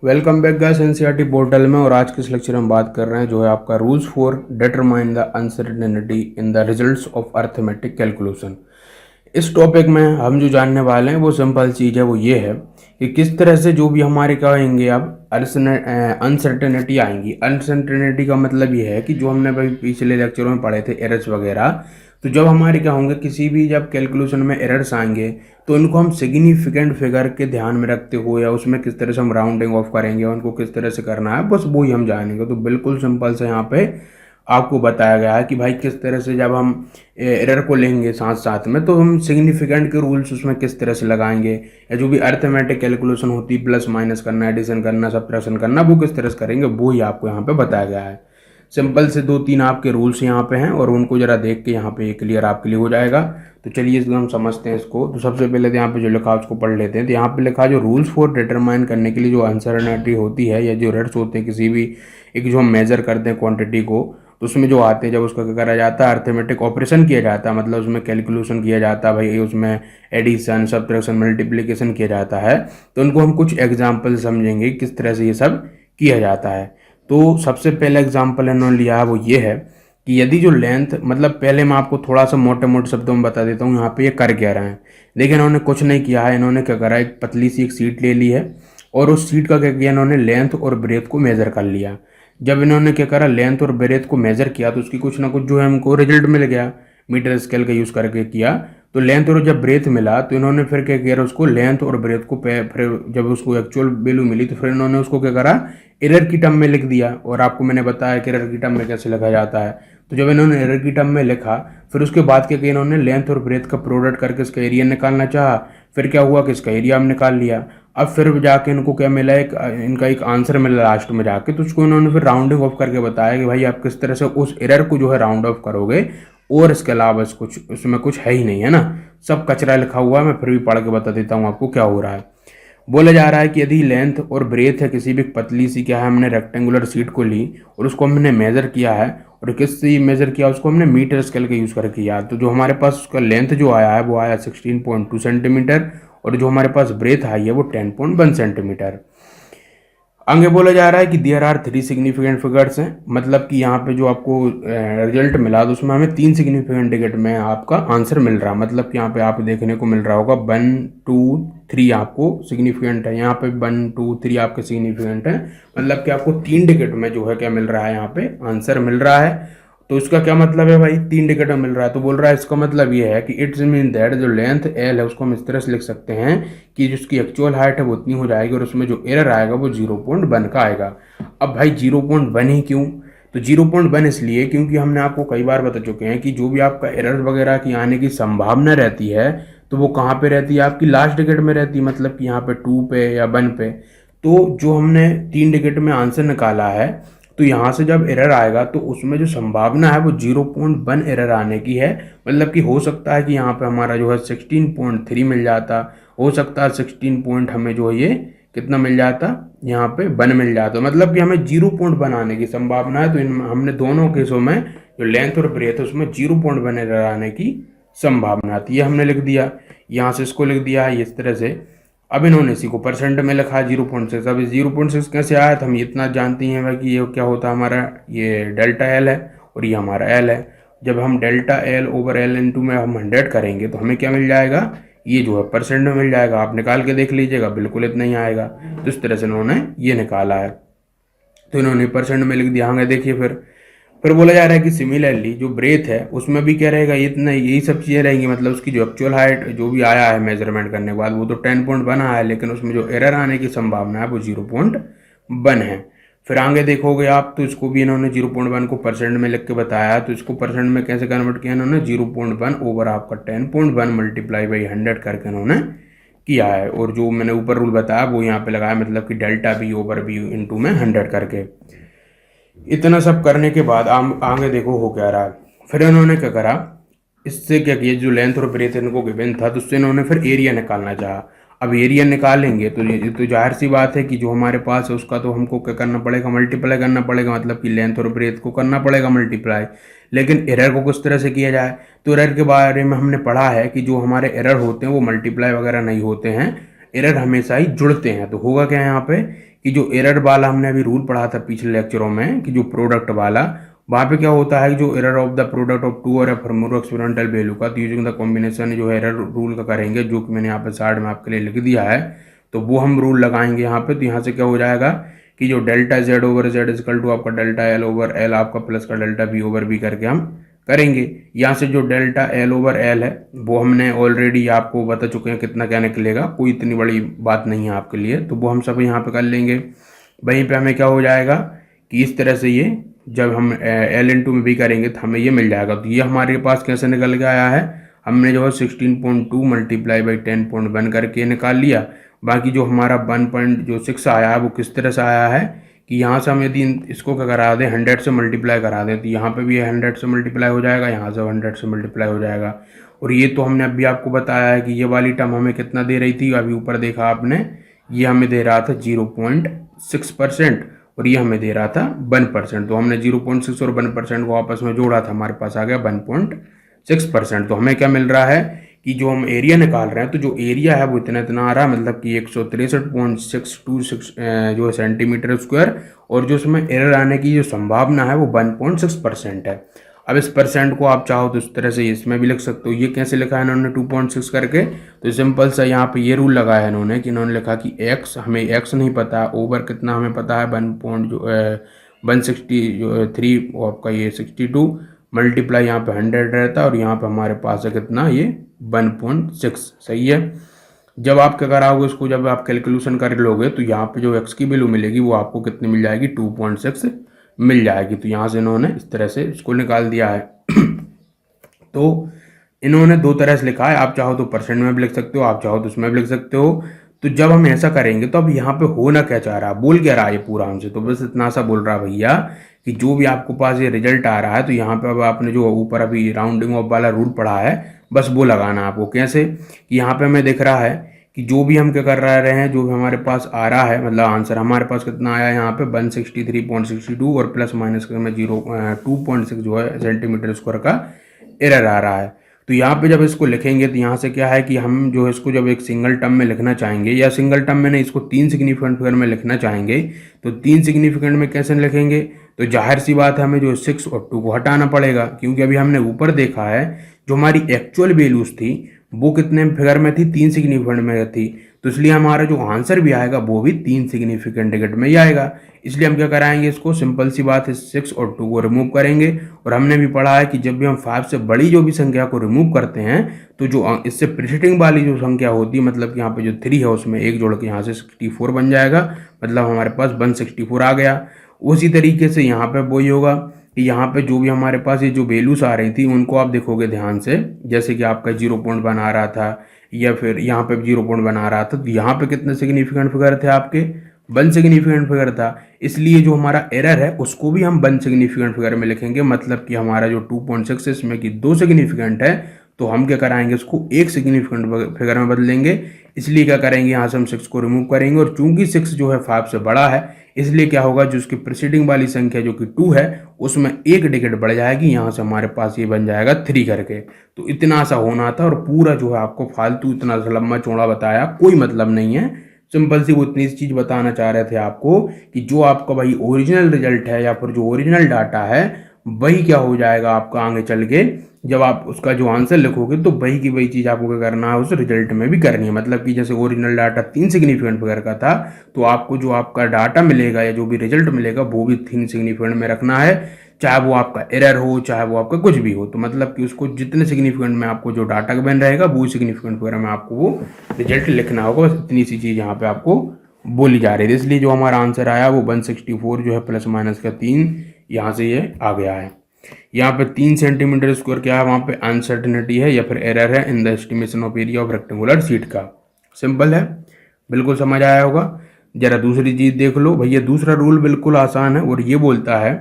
Welcome back guys NCERT portal में। और आज के इस लेक्चर में हम बात कर रहे हैं जो है आपका rules for determine the uncertainty in the results of arithmetic calculation. इस टॉपिक में हम जो जानने वाले हैं वो सिंपल चीज़ है, वो ये है कि किस तरह से जो भी हमारे क्या आएंगे अब अनसर्टेनिटी आएंगी। अनसर्टेनिटी का मतलब ये है कि जो हमने भाई पिछले लेक्चरों में पढ़े थे एरर्स वगैरह, तो जब हमारे क्या होंगे किसी भी जब कैलकुलेशन में एरर्स आएंगे तो इनको हम सिग्निफिकेंट फिगर के ध्यान में रखते हुए या उसमें किस तरह से हम राउंडिंग ऑफ करेंगे, उनको किस तरह से करना है, बस वो ही हम जानेंगे। तो बिल्कुल सिंपल से यहाँ पे आपको बताया गया है कि भाई किस तरह से जब हम एरर को लेंगे साथ साथ में तो हम सिग्निफिकेंट के रूल्स उसमें किस तरह से लगाएंगे, या जो भी अर्थमेटिक कैलकुलेशन होती है प्लस माइनस करना, एडिशन करना, सब्ट्रैक्शन करना, वो किस तरह से करेंगे वो ही आपको यहाँ पे बताया गया है। सिंपल से दो तीन आपके रूल्स यहाँ पे हैं और उनको जरा देख के यहाँ पे ये क्लियर आपके लिए हो जाएगा। तो चलिए इसको हम समझते हैं इसको। तो सबसे पहले तो यहाँ पे जो लिखा है उसको पढ़ लेते हैं। तो यहाँ पे लिखा जो रूल्स फॉर डिटरमाइन करने के लिए जो अनसर्टेनिटी होती है या जो एरर्स होते हैं किसी भी एक जो हम मेजर करते हैं क्वांटिटी को, तो उसमें जो आते हैं जब उसका क्या करा जाता है अर्थमेटिक ऑपरेशन किया जाता है, मतलब उसमें कैलकुलेशन किया जाता है भाई, उसमें एडिशन सब्ट्रैक्शन मल्टीप्लिकेशन किया जाता है। तो उनको हम कुछ एग्जाम्पल समझेंगे किस तरह से ये सब किया जाता है। तो सबसे पहला एग्जाम्पल इन्होंने लिया है वो ये है कि यदि जो लेंथ, मतलब पहले मैं आपको थोड़ा सा मोटे मोटे शब्दों में बता देता हूँ यहाँ पे ये कर क्या रहे हैं। देखिए इन्होंने कुछ नहीं किया है, इन्होंने क्या करा, एक पतली सी एक सीट ले ली है और उस सीट का क्या किया, इन्होंने लेंथ और ब्रेथ को मेजर कर लिया। जब इन्होंने क्या करा, लेंथ और ब्रेथ को मेजर किया तो उसकी कुछ ना कुछ जो है हमको रिजल्ट मिल गया, मीटर स्केल का यूज़ करके किया। तो लेंथ और जब ब्रेथ मिला तो इन्होंने फिर क्या किया, उसको लेंथ और ब्रेथ को फिर जब उसको एक्चुअल वैल्यू मिली तो फिर इन्होंने उसको क्या करा, एरर की टर्म में लिख दिया। और आपको मैंने बताया कि एरर की टर्म में कैसे लिखा जाता है। तो जब इन्होंने एरर की टर्म में लिखा फिर उसके बाद क्या किया, इन्होंने लेंथ और ब्रेथ का प्रोडक्ट करके इसका एरिया निकालना चाहा। फिर क्या हुआ कि इसका एरिया हम निकाल लिया। अब फिर जाके इनको क्या मिला, एक इनका एक आंसर मिला लास्ट में जाके। तो उसको इन्होंने फिर राउंडिंग ऑफ करके बताया कि भाई आप किस तरह से उस एरर को जो है राउंड ऑफ करोगे, और इसके अलावा कुछ उसमें कुछ है ही नहीं, है ना, सब कचरा लिखा हुआ है। मैं फिर भी पढ़ के बता देता हूँ आपको क्या हो रहा है। बोला जा रहा है कि यदि लेंथ और ब्रेथ है किसी भी पतली सी, क्या है, हमने रेक्टेंगुलर सीट को ली और उसको हमने मेजर किया है, और किससे मेजर किया, उसको हमने मीटर स्केल का यूज़ करके किया। तो जो हमारे पास उसका लेंथ जो आया है वो आया 16.2 सेंटीमीटर, और जो हमारे पास ब्रेथ आई है वो 10.1 सेंटीमीटर। आगे बोला जा रहा है कि देयर आर 3 सिग्निफिकेंट फिगर्स हैं, मतलब कि यहाँ पे जो आपको रिजल्ट मिला तो उसमें हमें 3 सिग्निफिकेंट डिजिट में आपका आंसर मिल रहा है। मतलब कि यहाँ पे आप देखने को मिल रहा होगा 1 2 3 आपको सिग्निफिकेंट है, यहाँ पे 1 2 3 आपके सिग्निफिकेंट है। मतलब कि आपको 3 डिजिट में जो है क्या मिल रहा है, यहाँ पे आंसर मिल रहा है। तो इसका क्या मतलब है भाई, 3 डिजिट में मिल रहा है। तो बोल रहा है इसका मतलब ये है कि इट्स मीन दैट जो लेंथ एल है उसको हम इस तरह से लिख सकते हैं कि जिसकी एक्चुअल हाइट है वो उतनी हो जाएगी और उसमें जो एरर आएगा वो 0.1 का आएगा। अब भाई 0.1 ही क्यों, तो 0.1 इसलिए क्योंकि हमने आपको कई बार बता चुके हैं कि जो भी आपका एरर वगैरह की आने की संभावना रहती है तो वो कहाँ पे रहती है, आपकी लास्ट डिजिट में रहती है, मतलब कि यहाँ पे 2 पे या 1 पे। तो जो हमने 3 डिजिट में आंसर निकाला है, तो यहाँ से जब एरर आएगा तो उसमें जो संभावना है वो 0.1 एरर आने की है। मतलब कि हो सकता है कि यहाँ पे हमारा जो है 16.3 मिल जाता, हो सकता है 16 पॉइंट हमें जो है ये कितना मिल जाता, यहाँ पे 1 मिल जाता। मतलब कि हमें 0.1 आने की संभावना है। तो हमने दोनों केसों में जो लेंथ और ब्रेथ है उसमें 0.1 एरर आने की संभावना थी, ये हमने लिख दिया। यहाँ से इसको लिख दिया है इस तरह से। अब इन्होंने इसी को परसेंट में लिखा 0.6। अब 0.6 कैसे आया, तो हम इतना जानते हैं भाई कि ये क्या होता है हमारा, ये डेल्टा एल है और ये हमारा एल है। जब हम delta L over L into में हम 100 करेंगे तो हमें क्या मिल जाएगा, ये जो है परसेंट में मिल जाएगा। आप निकाल के देख लीजिएगा, बिल्कुल इतना ही आएगा। तो इस तरह से इन्होंने ये निकाला है, तो इन्होंने परसेंट में लिख दिया। हाँ देखिए फिर बोला जा रहा है कि सिमिलरली जो ब्रेथ है उसमें भी क्या रहेगा, इतना यही सब चीज़ें रहेंगी। मतलब उसकी जो एक्चुअल हाइट जो भी आया है मेजरमेंट करने के बाद वो तो 10.1 आया है, लेकिन उसमें जो एरर आने की संभावना है वो 0.1 है। फिर आगे देखोगे आप तो इसको भी इन्होंने 0.1 को परसेंट में लिख के बताया। तो इसको परसेंट में कैसे कन्वर्ट किया इन्होंने, 0.1 ओवर आपका 10.1 मल्टीप्लाई बाई 100 करके इन्होंने किया है। और जो मैंने ऊपर रूल बताया वो यहाँ पे लगाया, मतलब कि delta B over B into में 100 करके। इतना सब करने के बाद आगे देखो हो क्या रहा है। फिर इन्होंने क्या करा, इससे क्या किया, जो लेंथ और ब्रेथ इनको गिवन था तो उससे इन्होंने फिर एरिया निकालना चाहा। अब एरिया निकालेंगे तो ये तो जाहिर सी बात है कि जो हमारे पास है उसका तो हमको क्या करना पड़ेगा, मल्टीप्लाई करना पड़ेगा। मतलब कि लेंथ और ब्रेथ को करना पड़ेगा मल्टीप्लाई। लेकिन एरर को किस तरह से किया जाए, तो एरर के बारे में हमने पढ़ा है कि जो हमारे एरर होते हैं वो मल्टीप्लाई वगैरह नहीं होते हैं, एरर हमेशा ही जुड़ते हैं। तो होगा क्या यहाँ पे कि जो एरर वाला हमने अभी रूल पढ़ा था पिछले लेक्चरों में कि जो प्रोडक्ट वाला, वहाँ पे क्या होता है कि जो error of the product of two और फॉर्मूला एक्सपेरिमेंटल वैल्यू का, तो यूजिंग द कॉम्बिनेशन जो एरर रूल का करेंगे, जो कि मैंने यहाँ पे साइड में आपके लिए लिख दिया है, तो वो हम रूल लगाएंगे यहाँ पे। तो यहाँ से क्या हो जाएगा कि जो delta Z over Z equal to आपका डेल्टा एल ओवर एल आपका प्लस का डेल्टा बी ओवर बी करके हम करेंगे। यहाँ से जो डेल्टा एल ओवर एल है वो हमने ऑलरेडी आपको बता चुके हैं कितना क्या निकलेगा, कोई इतनी बड़ी बात नहीं है आपके लिए, तो वो हम सब यहाँ पे कर लेंगे। वहीं पे हमें क्या हो जाएगा कि इस तरह से ये जब हम एल इंटू में भी करेंगे तो हमें ये मिल जाएगा। तो ये हमारे पास कैसे निकल के आया है, हमने जो है 16.2 मल्टीप्लाई बाई 10.1 करके निकाल लिया। बाकी जो हमारा 1.6 आया है वो किस तरह से आया है कि यहाँ से हम यदि इसको क्या करा दें 100 से मल्टीप्लाई करा दें, तो यहाँ पे भी 100 से मल्टीप्लाई हो जाएगा, यहाँ से 100 से मल्टीप्लाई हो जाएगा। और ये तो हमने अभी आपको बताया है कि ये वाली टर्म हमें कितना दे रही थी, अभी ऊपर देखा आपने, ये हमें दे रहा था 0.6% और ये हमें दे रहा था 1%। तो हमने 0.6 और 1% को आपस में जोड़ा था, हमारे पास आ गया 1.6%। तो हमें क्या मिल रहा है कि जो हम एरिया निकाल रहे हैं, तो जो एरिया है वो इतना इतना आ रहा है, मतलब कि 163.626 जो है सेंटीमीटर स्क्वायर, और जो उसमें एरर आने की जो संभावना है वो 1.6% है। अब इस परसेंट को आप चाहो तो इस तरह से इसमें भी लिख सकते हो। ये कैसे लिखा है इन्होंने 2.6 करके, तो सिंपल सा यहाँ पे ये रूल लगाया है इन्होंने कि इन्होंने लिखा कि एक्स, हमें एक्स नहीं पता, ओवर कितना हमें पता है 1.163 आपका ये 62 मल्टीप्लाई यहाँ पे 100 रहता है, और यहाँ पे हमारे पास है कितना ये 1.6। सही है। जब आप क्या कराओगे इसको, जब आप कैलकुलेशन कर लोगे तो यहाँ पे जो एक्स की वैल्यू मिलेगी वो आपको कितनी मिल जाएगी 2.6 मिल जाएगी। तो यहाँ से इन्होंने इस तरह से इसको निकाल दिया है। तो इन्होंने दो तरह से लिखा है, आप चाहो तो परसेंट में भी लिख सकते हो, आप चाहो तो उसमें भी लिख सकते हो। तो जब हम ऐसा करेंगे तो अब यहाँ पे होना क्या चाह रहा है, बोल क्या रहा है ये पूरा हमसे, तो बस इतना सा बोल रहा है भैया कि जो भी आपको पास ये रिजल्ट आ रहा है, तो यहाँ पे अब आपने जो ऊपर अभी राउंडिंग ऑफ वाला रूल पढ़ा है बस वो लगाना आपको। कैसे कि यहाँ पे हमें दिख रहा है कि जो भी हम क्या कर रहे हैं, जो भी हमारे पास आ रहा है, मतलब आंसर हमारे पास कितना आया है यहाँ पे 163.62 और प्लस माइनस में 2.6 जो है सेंटीमीटर स्क्वायर का एरर आ रहा है। तो यहाँ पे जब इसको लिखेंगे तो यहाँ से क्या है कि हम जो है इसको जब एक सिंगल टर्म में लिखना चाहेंगे, या सिंगल टर्म में नहीं, इसको 3 सिग्निफिकेंट फिगर में लिखना चाहेंगे, तो 3 सिग्निफिकेंट में कैसे लिखेंगे, तो जाहिर सी बात है हमें जो 6 और 2 को हटाना पड़ेगा, क्योंकि अभी हमने ऊपर देखा है जो हमारी एक्चुअल वैल्यूज थी वो कितने फिगर में थी, 3 सिग्निफिकेंट में थी। तो इसलिए हमारा जो आंसर भी आएगा वो भी 3 सिग्निफिकेंट डिजिट में ही आएगा। इसलिए हम क्या कराएंगे, इसको सिंपल सी बात है 6 और 2 को रिमूव करेंगे। और हमने भी पढ़ा है कि जब भी हम 5 से बड़ी जो भी संख्या को रिमूव करते हैं, तो जो इससे प्रीसीडिंग वाली जो संख्या होती है, मतलब कि यहाँ पे जो 3 है उसमें एक जोड़ के यहाँ से 64 बन जाएगा, मतलब हमारे पास 164 आ गया। उसी तरीके से यहाँ पे वही होगा कि यहाँ पे जो भी हमारे पास ये जो वैल्यूज आ रही थी उनको आप देखोगे ध्यान से, जैसे कि आपका 0.1 आ रहा था, या फिर यहाँ पे 0.1 आ रहा था, तो यहाँ पे कितने सिग्निफिकेंट फिगर थे आपके 1 सिग्निफिकेंट फिगर था। इसलिए जो हमारा एरर है उसको भी हम 1 सिग्निफिकेंट फिगर में लिखेंगे, मतलब कि हमारा जो 2.6 है इसमें कि 2 सिग्निफिकेंट है, तो हम क्या कराएंगे इसको 1 सिग्निफिकेंट फिगर में बदलेंगे। इसलिए क्या करेंगे, यहाँ से हम 6 को रिमूव करेंगे, और चूंकि 6 जो है 5 से बड़ा है, इसलिए क्या होगा, जो उसकी प्रीसीडिंग वाली संख्या जो कि 2 है उसमें एक डिजिट बढ़ जाएगी, यहाँ से हमारे पास ये बन जाएगा 3 करके। तो इतना सा होना था, और पूरा जो है आपको फालतू इतना सा लंबा चौड़ा बताया, कोई मतलब नहीं है, सिंपल सी वो इतनी सी चीज़ बताना चाह रहे थे आपको कि जो आपका भाई ओरिजिनल रिजल्ट है या फिर जो ओरिजिनल डाटा है वही क्या हो जाएगा आपका आगे चल के, जब आप उसका जो आंसर लिखोगे तो वही की वही चीज़ आपको क्या करना है उस रिजल्ट में भी करनी है। मतलब कि जैसे ओरिजिनल डाटा 3 सिग्निफिकेंट फिगर का था, तो आपको जो आपका डाटा मिलेगा या जो भी रिजल्ट मिलेगा वो भी 3 सिग्निफिकेंट में रखना है, चाहे वो आपका एरर हो चाहे वो आपका कुछ भी हो। तो मतलब कि उसको जितने सिग्निफिकेंट में आपको जो डाटा का बन रहेगा वो सिग्निफिकेंट फिगर में आपको वो रिजल्ट लिखना होगा। बस इतनी सी चीज़ यहाँ पे आपको बोली जा रही थी। इसलिए जो हमारा आंसर आया वो 164 जो है प्लस माइनस का 3 यहाँ से ये आ गया है। यहाँ पे 3 सेंटीमीटर स्क्वायर क्या है, वहाँ पे अनसर्टेनिटी है या फिर एरर है in the estimation of area of rectangular sheet का। सिंपल है, बिल्कुल समझ आया होगा। जरा दूसरी चीज देख लो भैया, दूसरा रूल बिल्कुल आसान है और ये बोलता है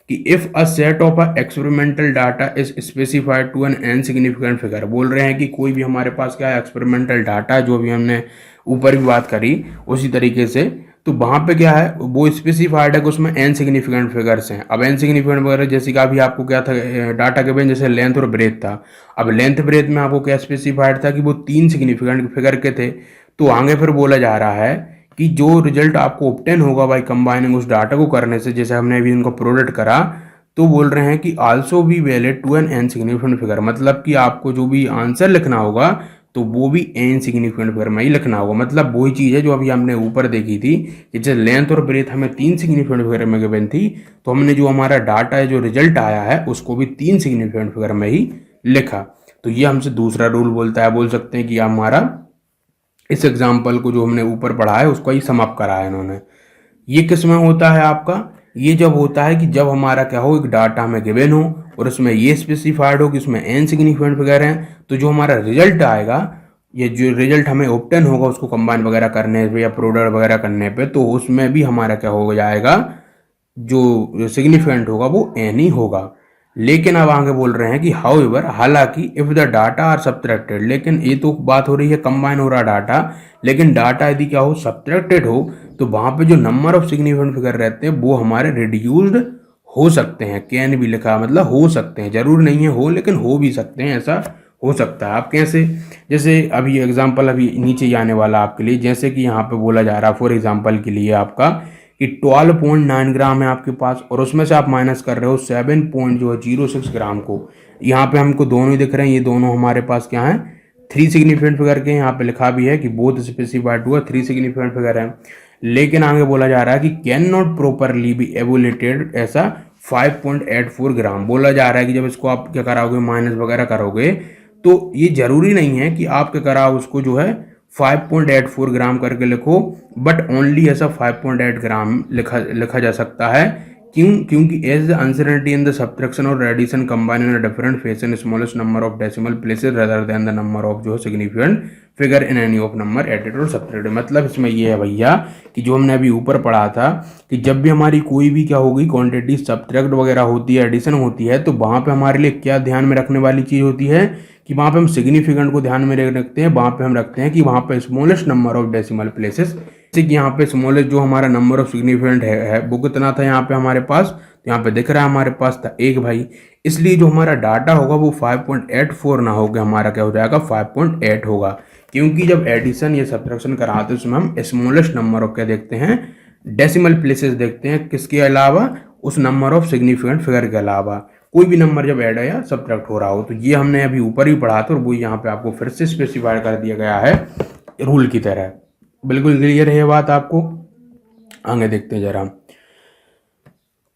कि if a set of a experimental data is specified to N N significant figure. बोल रहे हैं कि कोई भी हमारे पास क्या है एक्सपेरिमेंटल डाटा, जो भी हमने ऊपर भी बात करी उसी तरीके से, तो वहाँ पे क्या है वो स्पेसिफाइड है कि उसमें एन सिग्निफिकेंट फिगर्स हैं। अब एन सिग्निफिकेंट फिगर जैसे कि अभी आपको क्या था डाटा के बेन जैसे लेंथ और ब्रेथ था। अब लेंथ ब्रेथ में आपको क्या स्पेसिफाइड था कि वो 3 सिग्निफिकेंट फिगर के थे। तो आगे फिर बोला जा रहा है कि जो रिजल्ट आपको ऑब्टेन होगा बाय कंबाइनिंग उस डाटा को करने से, जैसे हमने अभी इनको प्रोडक्ट करा, तो बोल रहे हैं कि also be valid to N insignificant figure, मतलब कि आपको जो भी आंसर लिखना होगा तो वो भी इनसिग्निफिकेंट फिगर में ही लिखना होगा। मतलब वही चीज़ है जो अभी हमने ऊपर देखी थी कि जैसे लेंथ और ब्रेथ हमें 3 सिग्निफिकेंट फिगर में गिवन थी, तो हमने जो हमारा डाटा है, जो रिजल्ट आया है, उसको भी 3 सिग्निफिकेंट फिगर में ही लिखा। तो ये हमसे दूसरा रूल बोलता है, बोल सकते हैं कि हमारा इस एग्जाम्पल को जो हमने ऊपर पढ़ा है उसको ही समाप्त करा है इन्होंने। ये किस में होता है आपका, ये जब होता है कि जब हमारा क्या हो, एक डाटा हमें गिवन हो और उसमें ये स्पेसिफाइड हो कि उसमें एन सिग्निफिकेंट फिगर हैं, तो जो हमारा रिजल्ट आएगा, ये जो रिजल्ट हमें ऑब्टेन होगा उसको कंबाइन वगैरह करने पे या प्रोडक्ट वगैरह करने पे, तो उसमें भी हमारा क्या हो जाएगा, जो सिग्निफिकेंट होगा वो एन ही होगा। लेकिन अब आगे बोल रहे हैं कि हाउएवर, हालांकि if the data are subtracted, लेकिन ये तो बात हो रही है कंबाइन हो रहा डाटा, लेकिन डाटा यदि क्या हो, सब्ट्रैक्टेड हो, तो वहां पे जो नंबर ऑफ सिग्निफिकेंट फिगर रहते हैं वो हमारे रिड्यूस्ड हो सकते हैं। कैन भी लिखा, मतलब हो सकते हैं, जरूर नहीं है हो, लेकिन हो भी सकते हैं, ऐसा हो सकता है। आप कैसे, जैसे अभी एग्जांपल अभी नीचे ही आने वाला आपके लिए, जैसे कि यहाँ पे बोला जा रहा है फॉर एग्जांपल के लिए आपका कि 12.9 ग्राम है आपके पास, और उसमें से आप माइनस कर रहे हो 7.06 ग्राम को। यहाँ पे हमको दोनों ही दिख रहे हैं, ये दोनों हमारे पास क्या है, 3 सिग्निफिकेंट फिगर के। यहाँ पे लिखा भी है कि बोथ स्पेसिफाइड हुआ 3 सिग्निफिकेंट फिगर है। लेकिन आगे बोला जा रहा है कि कैन नॉट प्रोपरली बी एवोलेटेड, ऐसा 5.84 ग्राम बोला जा रहा है कि जब इसको आप क्या कराओगे, माइनस वगैरह करोगे, तो ये जरूरी नहीं है कि आप क्या कराओ उसको जो है 5.84 ग्राम करके लिखो, बट ओनली ऐसा 5.8 ग्राम लिखा जा सकता है। क्योंकि as the uncertainty in the subtraction और addition combine in a different fashion smallest number of decimal places rather than the number of जो है significant figure in any of number added और सब्ट्रैक्टेड। मतलब इसमें ये है भैया कि जो हमने अभी ऊपर पढ़ा था कि जब भी हमारी कोई भी क्या होगी क्वांटिटी सब्ट्रैक्ट वगैरह होती है, एडिशन होती है, तो वहां पे हमारे लिए क्या ध्यान में रखने वाली चीज होती है कि वहां पे हम सिग्निफिकेंट को ध्यान में रखते हैं। वहां पे हम रखते हैं कि वहां पे smallest number of decimal places, जैसे कि यहाँ पे स्मॉलेस्ट जो हमारा नंबर ऑफ सिग्निफिकेंट है वो कितना था यहाँ पे हमारे पास, तो यहाँ पे दिख रहा है हमारे पास था 1 भाई। इसलिए जो हमारा डाटा होगा वो 5.84 ना होगा, हमारा क्या हो जाएगा 5.8 होगा। क्योंकि जब एडिशन या सब्ट्रैक्शन कराते हैं उसमें हम स्मॉलेस्ट नंबर ऑफ क्या देखते हैं, डेसिमल प्लेसेस देखते हैं, किसके अलावा, उस नंबर ऑफ सिग्निफिकेंट फिगर के अलावा। कोई भी नंबर जब ऐड या सब्ट्रैक्ट हो रहा हो, तो ये हमने अभी ऊपर ही पढ़ा था और वो यहाँ पे आपको फिर से स्पेसिफाई कर दिया गया है रूल की तरह। बिल्कुल क्लियर है ये बात आपको। आगे देखते हैं जरा।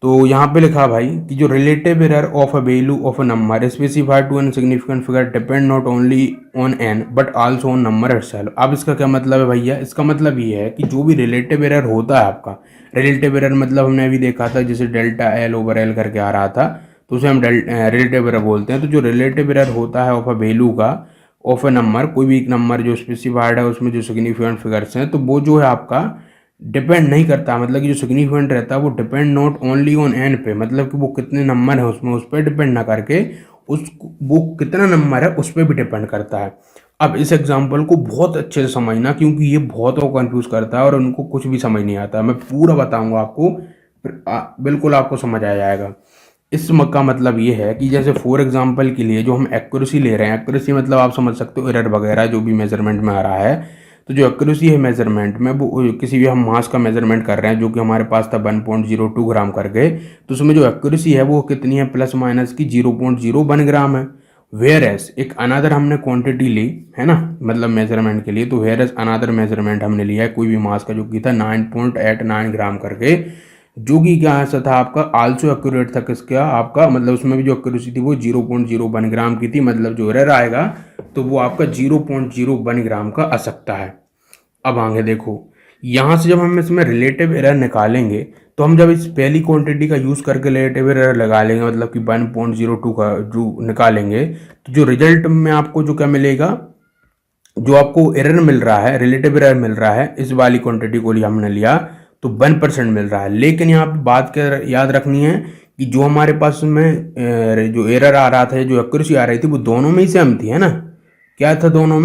तो यहाँ पे लिखा भाई कि जो relative error of a value of a number specified to N significant figure depend not only on N but also on number itself. अब इसका क्या मतलब है भैया, इसका मतलब ये है कि जो भी रिलेटिव एरर होता है आपका, रिलेटिव एरर मतलब हमने अभी देखा था जैसे डेल्टा एल ओवर एल करके आ रहा था, तो उसे हम रिलेटिव एरर बोलते हैं। तो जो रिलेटिव एरर होता है ऑफ अ वैल्यू का, ऑफ अ नंबर, कोई भी एक नंबर जो स्पेसिफाइड है उसमें जो सिग्निफिकेंट फिगर्स हैं, तो वो जो है आपका डिपेंड नहीं करता, मतलब कि जो सिग्निफिकेंट रहता है वो depend not only on N पे, मतलब कि वो कितने नंबर है उसमें, उस पर डिपेंड ना करके उस वो कितना नंबर है उस पर भी डिपेंड करता है। अब इस एग्जांपल को बहुत अच्छे से समझना, क्योंकि ये बहुतों को कंफ्यूज करता है और उनको कुछ भी समझ नहीं आता। मैं पूरा बताऊंगा आपको, बिल्कुल आपको समझ आ जाएगा। इस का मतलब ये है कि जैसे फॉर एग्जांपल के लिए जो हम एक्यूरेसी ले रहे हैं, एक्यूरेसी मतलब आप समझ सकते हो एरर वगैरह जो भी मेजरमेंट में आ रहा है, तो जो एक्यूरेसी है मेजरमेंट में, वो किसी भी हम मास का मेजरमेंट कर रहे हैं जो कि हमारे पास था 1.02 ग्राम करके, तो उसमें जो एक्यूरेसी है वो कितनी है, प्लस माइनस की 0.01 ग्राम है। वेयर एस एक अनादर हमने क्वांटिटी ली है ना, मतलब मेजरमेंट के लिए, तो वेयर एस अनादर मेजरमेंट हमने लिया है कोई भी मास का जो कि था 9.89 ग्राम करके, जो कि क्या ऐसा था आपका आल्सो एक्यूरेट था किसका आपका, मतलब उसमें भी जो एक्यूरेसी थी वो 0.01 ग्राम की थी, मतलब जो एरर आएगा तो वो आपका 0.01 ग्राम का आ सकता है। अब आगे देखो, यहाँ से जब हम इसमें रिलेटिव एरर निकालेंगे, तो हम जब इस पहली क्वांटिटी का यूज़ करके रिलेटिव एरर लगा लेंगे, मतलब कि 1.02 का जो निकालेंगे, तो जो रिजल्ट में आपको जो क्या मिलेगा, जो आपको एरर मिल रहा है, रिलेटिव एरर मिल रहा है, इस वाली क्वांटिटी को हमने लिया तो 1% मिल रहा है। लेकिन यहाँ पे बात क्या याद रखनी है कि जो हमारे पास में जो एरर आ रहा था, जो एक्यूरेसी आ रही थी, वो दोनों में ही सेम थी, है ना, क्या था दोनों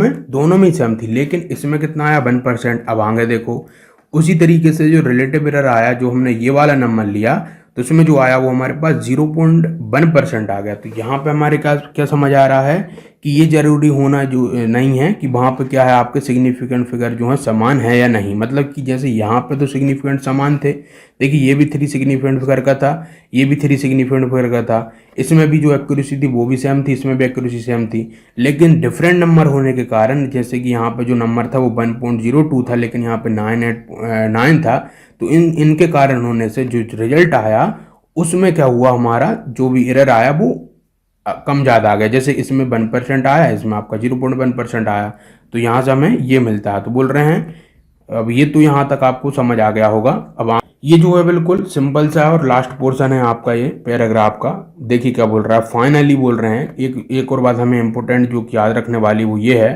में ही सेम थी, लेकिन इसमें कितना आया 1%। अब आगे देखो, उसी तरीके से जो रिलेटिव एरर आया, जो हमने ये वाला नंबर लिया, तो उसमें जो आया वो हमारे पास 0.1% आ गया। तो यहाँ पे हमारे क्या समझ आ रहा है कि ये जरूरी होना जो नहीं है कि वहाँ पे क्या है आपके सिग्निफिकेंट फिगर जो है समान है या नहीं। मतलब कि जैसे यहाँ पे तो सिग्निफिकेंट समान थे, देखिए ये भी 3 सिग्निफिकेंट फिगर का था, ये भी 3 सिग्निफिकेंट फिगर का था, इसमें भी जो एक्यूरेसी थी वो भी सेम थी, इसमें भी एक्यूरेसी सेम थी। लेकिन डिफरेंट नंबर होने के कारण, जैसे कि यहाँ पे जो नंबर था वो 1.02 था, लेकिन यहाँ पे 9 था, तो इनके कारण होने से जो रिजल्ट आया उसमें क्या हुआ, हमारा जो भी एरर आया वो कम ज़्यादा आ गया। जैसे इसमें 1% आया, इसमें आपका 0.1% आया, तो यहाँ से हमें ये मिलता है। तो बोल रहे हैं अब ये तो यहाँ तक आपको समझ आ गया होगा। अब ये जो है बिल्कुल सिंपल सा है और लास्ट पोर्शन है आपका ये पैराग्राफ का। देखिए क्या बोल रहा है, फाइनली बोल रहे हैं एक और बात हमें इंपॉर्टेंट जो कि याद रखने वाली वो ये है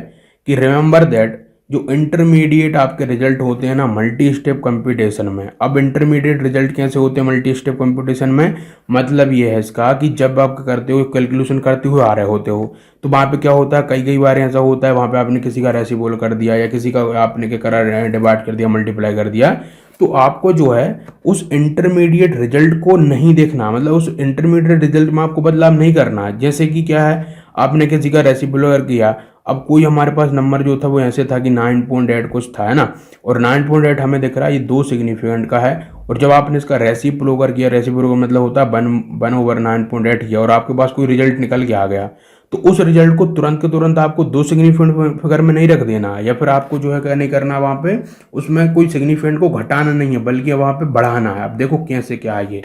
कि रिमेंबर दैट जो इंटरमीडिएट आपके रिजल्ट होते हैं ना मल्टी स्टेप कंप्यूटेशन में। अब इंटरमीडिएट रिजल्ट कैसे होते हैं मल्टी स्टेप कंप्यूटेशन में, मतलब ये है इसका कि जब आप करते हो कैलकुलेशन करते हुए आ रहे होते हो, तो वहाँ पे क्या होता है, कई बार ऐसा होता है वहाँ पे आपने किसी का रेसिप्रोकल कर दिया या किसी का आपने क्या करा डिवाइड कर दिया, मल्टीप्लाई कर दिया, तो आपको जो है उस इंटरमीडिएट रिजल्ट को नहीं देखना, मतलब उस इंटरमीडिएट रिजल्ट में आपको बदलाव नहीं करना। जैसे कि क्या है, आपने किसी का रेसिप्रोकल किया, अब कोई हमारे पास नंबर जो था वो ऐसे था कि 9.8 कुछ था, है ना, और 9.8 हमें दिख रहा है ये 2 सिग्निफिकेंट का है, और जब आपने इसका रेसिप्रोकल किया, रेसिप्रोकल मतलब होता है 1/9.8 किया, और आपके पास कोई रिजल्ट निकल के आ गया, तो उस रिजल्ट को तुरंत के तुरंत आपको 2 सिग्निफिकेंट फिगर में नहीं रख देना, या फिर आपको जो है क्या नहीं करना, वहाँ पे उसमें कोई सिग्निफिकेंट को घटाना नहीं है, बल्कि वहाँ पे बढ़ाना है। अब देखो कैसे क्या है ये,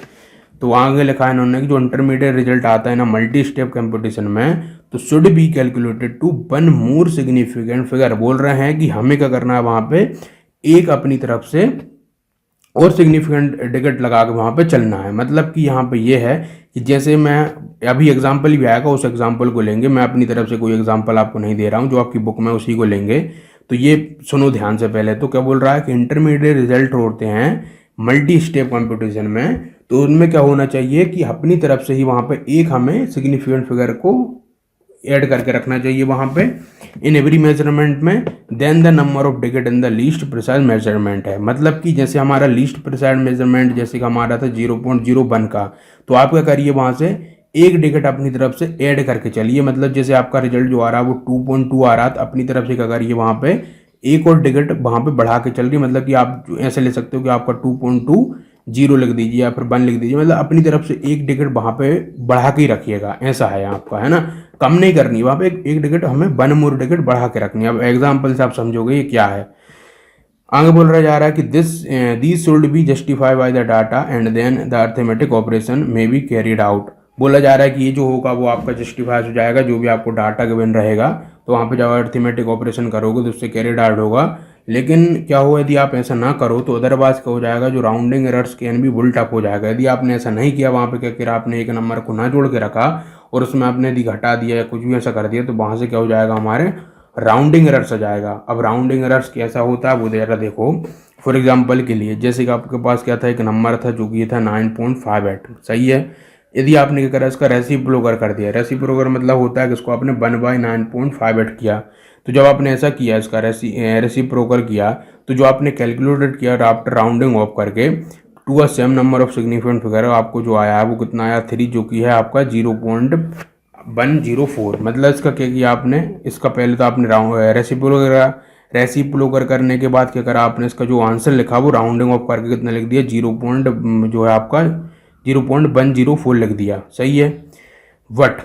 तो आगे लिखा है इन्होंने कि जो इंटरमीडिएट रिजल्ट आता है ना मल्टी स्टेप कंप्यूटेशन में, तो should be calculated to 1 more significant figure. बोल रहे हैं कि हमें क्या करना है, वहाँ पे एक अपनी तरफ से और सिग्निफिकेंट डिजिट लगा के वहाँ पे चलना है। मतलब कि यहाँ पे ये है कि जैसे मैं अभी एग्जाम्पल भी आएगा, उस एग्जाम्पल को लेंगे, मैं अपनी तरफ से कोई एग्जाम्पल आपको नहीं दे रहा हूँ, जो आपकी बुक में उसी को लेंगे। तो ये सुनो ध्यान से, पहले तो क्या बोल रहा है कि इंटरमीडिएट रिजल्ट होते हैं मल्टी स्टेप कंप्यूटेशन में, तो उनमें क्या होना चाहिए कि अपनी तरफ से ही वहाँ पे एक हमें सिग्निफिकेंट फिगर को ऐड करके रखना चाहिए वहाँ पे इन एवरी मेजरमेंट में। Then the number of digit in the least precise measurement है, मतलब कि जैसे हमारा लीस्ट प्रिसाइज मेजरमेंट जैसे कि हमारा था 0.01 का, तो आप क्या करिए वहाँ से एक डिजिट अपनी तरफ से ऐड करके चलिए। मतलब जैसे आपका रिजल्ट जो आ रहा है वो 2.2 आ रहा था, अपनी तरफ से क्या करिए वहाँ पे एक और डिजिट वहाँ पे बढ़ा के चल रही, मतलब कि आप ऐसे ले सकते हो कि आपका 2.20 लिख दीजिए या फिर 1 लिख दीजिए, मतलब अपनी तरफ से एक डिजिट वहाँ पे बढ़ा के ही रखिएगा, ऐसा है आपका, है ना, कम नहीं करनी वहाँ पे, एक डिजिट हमें 1 मोर डिजिट बढ़ा के रखनी है। अब एग्जाम्पल से आप समझोगे ये क्या है। आगे बोल रहा जा रहा है कि these should be justify by the data and then the arithmetic operation may be carried out. बोला जा रहा है कि ये जो होगा वो आपका जस्टिफाई हो जाएगा, जो भी आपको डाटा गिवन रहेगा, तो वहाँ पे जब अर्थमेटिक ऑपरेशन करोगे तो उससे कैरिड आउट होगा। लेकिन क्या हो, यदि आप ऐसा ना करो तो अदरवाइज क्या हो जाएगा, जो राउंडिंग एरर्स कैन भी बुल्ट अप हो जाएगा। यदि आपने ऐसा नहीं किया, वहाँ पे क्या किया आपने, एक नंबर को ना जोड़ के रखा और उसमें आपने यदि घटा दिया या कुछ भी ऐसा कर दिया, तो वहाँ से क्या हो जाएगा, हमारे राउंडिंग एरर्स आ जाएगा। अब राउंडिंग एरर्स कैसा होता है वो जरा देखो। फॉर एग्जाम्पल के लिए जैसे कि आपके पास क्या था, एक नंबर था जो कि ये था 9.58, सही है। यदि आपने क्या करा, इसका रेसिप्रोकल कर दिया, रेसिप्रोकल मतलब होता है कि इसको आपने 1/9.58 किया, तो जब आपने ऐसा किया, इसका रेसिप्रोकल किया, तो जो आपने कैलकुलेटेड किया आफ्टर राउंडिंग ऑफ करके to a same number of significant figure, आपको जो आया है वो कितना आया, 3, जो कि है आपका 0.104। मतलब इसका क्या किया आपने, इसका पहले तो आपने रेसिप्रोकल करने के बाद क्या करा आपने, इसका जो आंसर लिखा वो राउंडिंग ऑफ करके कितना लिख दिया, 0.104 लिख दिया, सही है। बट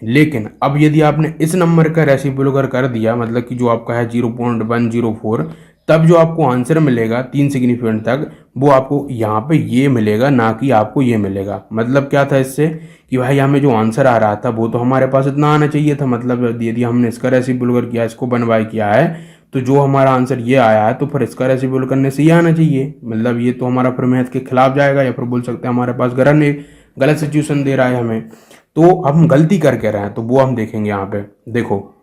लेकिन अब यदि आपने इस नंबर का रेसिप्रोकल कर दिया, मतलब कि जो आपका है 0.104, तब जो आपको आंसर मिलेगा 3 सिग्निफिकेंट तक, वो आपको यहाँ पे ये मिलेगा, ना कि आपको ये मिलेगा। मतलब क्या था इससे कि भाई हमें जो आंसर आ रहा था वो तो हमारे पास इतना आना चाहिए था, मतलब यदि हमने इसका रेसिप्रोकल किया, इसको 1/2 किया है, तो जो हमारा आंसर ये आया है, तो फिर इसका रेसिप्रोकल करने से ये आना चाहिए। मतलब ये तो हमारा फिर मैथ के खिलाफ जाएगा, या फिर बोल सकते हैं हमारे पास गलत सिचुएशन दे रहा है हमें, तो हम गलती करके रहे हैं, तो वो हम देखेंगे यहाँ पे, देखो।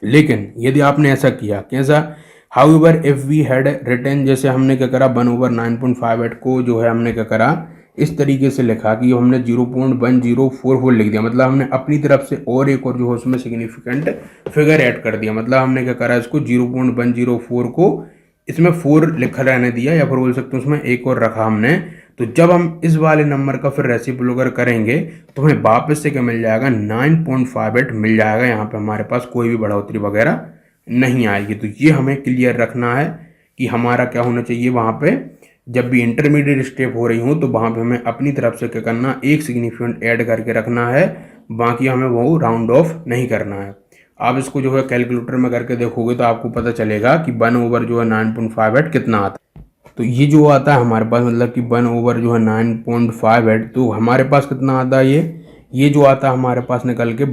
लेकिन यदि आपने ऐसा किया, कैसा, however if we had written, जैसे हमने क्या करा 1/9.58 को जो है हमने क्या करा इस तरीके से लिखा कि हमने 0.1044 लिख दिया, मतलब हमने अपनी तरफ से और एक और जो है उसमें सिग्निफिकेंट फिगर ऐड कर दिया। मतलब हमने क्या करा, इसको 0.104 को इसमें 4 लिखा रहने दिया, या फिर बोल सकते हैं उसमें एक और रखा हमने, तो जब हम इस वाले नंबर का फिर रेसिप्रोकल करेंगे तो हमें वापस से क्या मिल जाएगा, 9.58 मिल जाएगा। यहाँ पे हमारे पास कोई भी बढ़ोतरी वगैरह नहीं आएगी। तो ये हमें क्लियर रखना है कि हमारा क्या होना चाहिए, वहाँ पे जब भी इंटरमीडिएट स्टेप हो रही हो तो वहाँ पे हमें अपनी तरफ से क्या करना, एक सिग्निफिकेंट ऐड करके रखना है, बाकी हमें वो राउंड ऑफ नहीं करना है। आप इसको जो है कैलकुलेटर में करके देखोगे तो आपको पता चलेगा कि 1 ओवर जो है 9.58 कितना आता है। तो ये जो आता है हमारे पास, मतलब कि 1 ओवर जो है 9.58, तो हमारे पास कितना आता है, ये जो आता है हमारे पास निकल के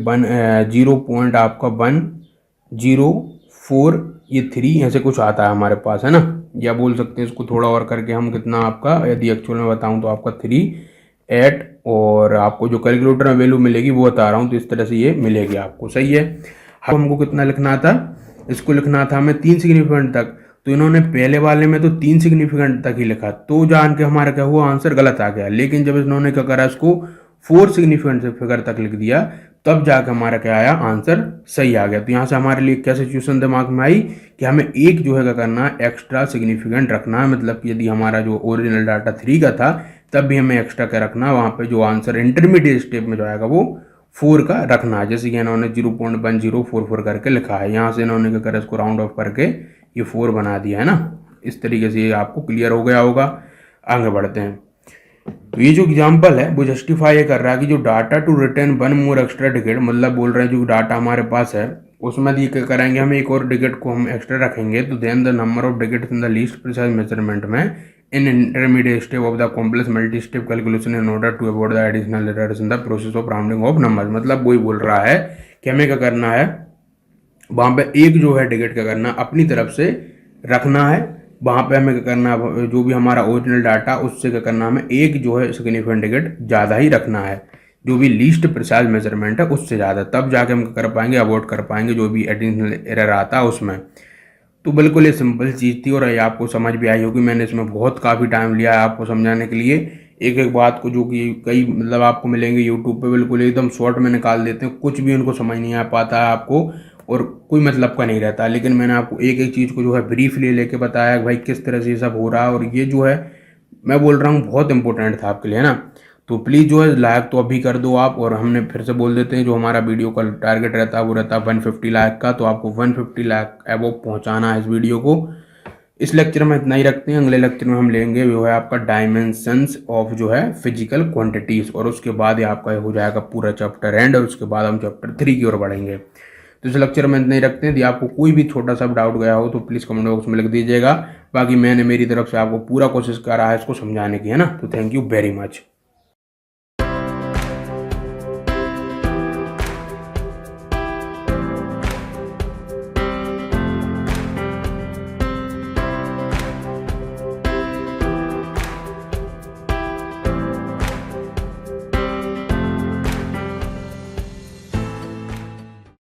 0.104 ये 3 ऐसे कुछ आता है हमारे पास, है ना। या बोल सकते हैं इसको थोड़ा और करके हम, कितना आपका, यदि एक्चुअल में बताऊं तो आपका 3.8, और आपको जो कैलकुलेटर में वैल्यू मिलेगी वो बता रहा हूँ, तो इस तरह से ये मिलेगी आपको, सही है। हमको कितना लिखना था, इसको लिखना था हमें 3 सिग्निफिकेंट तक, तो इन्होंने पहले वाले में तो 3 सिग्निफिकेंट तक ही लिखा, तो जान के हमारा क्या हुआ, आंसर गलत आ गया। लेकिन जब इन्होंने क्या करा, इसको 4 सिग्निफिकेंट फिगर तक लिख दिया, तब जाकर हमारा क्या आया, आंसर सही आ गया। तो यहाँ से हमारे लिए क्या सिचुएशन दिमाग में आई कि हमें एक जो है क्या करना है, एक्स्ट्रा सिग्निफिकेंट रखना है। मतलब कि यदि हमारा जो ओरिजिनल डाटा 3 का था तब भी हमें एक्स्ट्रा क्या रखना है, वहाँ पे जो आंसर इंटरमीडिएट स्टेप में जो आएगा वो 4 का रखना है। जैसे कि इन्होंने 0.1044 करके लिखा है, यहाँ से इन्होंने क्या करा, इसको राउंड ऑफ करके ये 4 बना दिया है ना। इस तरीके से ये आपको क्लियर हो गया होगा। आगे बढ़ते हैं। तो ये जो एग्जाम्पल है वो जस्टिफाई कर रहा है कि जो data to return 1 more extra ticket, मतलब बोल रहे हैं जो डाटा हमारे पास है उसमें ये क्या करेंगे, हम एक और टिकट को हम एक्स्ट्रा रखेंगे, तो then the number of digits in the least precise measurement में in intermediate step of the complex multi step calculation in order to avoid the additional errors in the process of rounding off number. मतलब वही बोल रहा है कि हमें क्या करना है, वहाँ पे एक जो है टिकट क्या करना, अपनी तरफ से रखना है। वहाँ पे हमें क्या करना है, जो भी हमारा ओरिजिनल डाटा उससे क्या करना, हमें एक जो है सिग्निफिकेंट टिकट ज़्यादा ही रखना है, जो भी लीस्ट प्रिसाइज मेजरमेंट है उससे ज़्यादा, तब जाके हम कर पाएंगे, अवॉइड कर पाएंगे जो भी एडिशनल एरर आता है उसमें। तो बिल्कुल ये सिंपल चीज़ थी और ये आपको समझ भी आई होगी। मैंने इसमें बहुत काफ़ी टाइम लिया है आपको समझाने के लिए, एक एक बात को, जो कि कई मतलब आपको मिलेंगे यूट्यूब पे बिल्कुल एकदम शॉर्ट में निकाल देते हैं, कुछ भी उनको समझ नहीं आ पाता है आपको और कोई मतलब का नहीं रहता। लेकिन मैंने आपको एक एक चीज़ को जो है ब्रीफली लेके बताया कि भाई किस तरह से ये सब हो रहा है, और ये जो है मैं बोल रहा हूँ बहुत इंपॉर्टेंट था आपके लिए, है ना। तो प्लीज़ जो है लाइक तो अभी कर दो आप, और हमने फिर से बोल देते हैं जो हमारा वीडियो का टारगेट रहता है वो रहता है 150 लाइक का, तो आपको 150 लाइक एबव पहुँचाना है इस वीडियो को। इस लेक्चर में इतना ही रखते हैं। अगले लेक्चर में हम लेंगे वो है आपका डायमेंशंस ऑफ जो है फिजिकल क्वांटिटीज़, और उसके बाद ये आपका हो जाएगा पूरा चैप्टर एंड, और उसके बाद हम चैप्टर 3 की ओर बढ़ेंगे। तो इस लेक्चर में इतना ही रखते हैं। यदि आपको कोई भी छोटा सा डाउट गया हो तो प्लीज़ कमेंट बॉक्स में लिख दीजिएगा। बाकी मैंने मेरी तरफ से आपको पूरा कोशिश करा है इसको समझाने की, है ना। तो थैंक यू वेरी मच।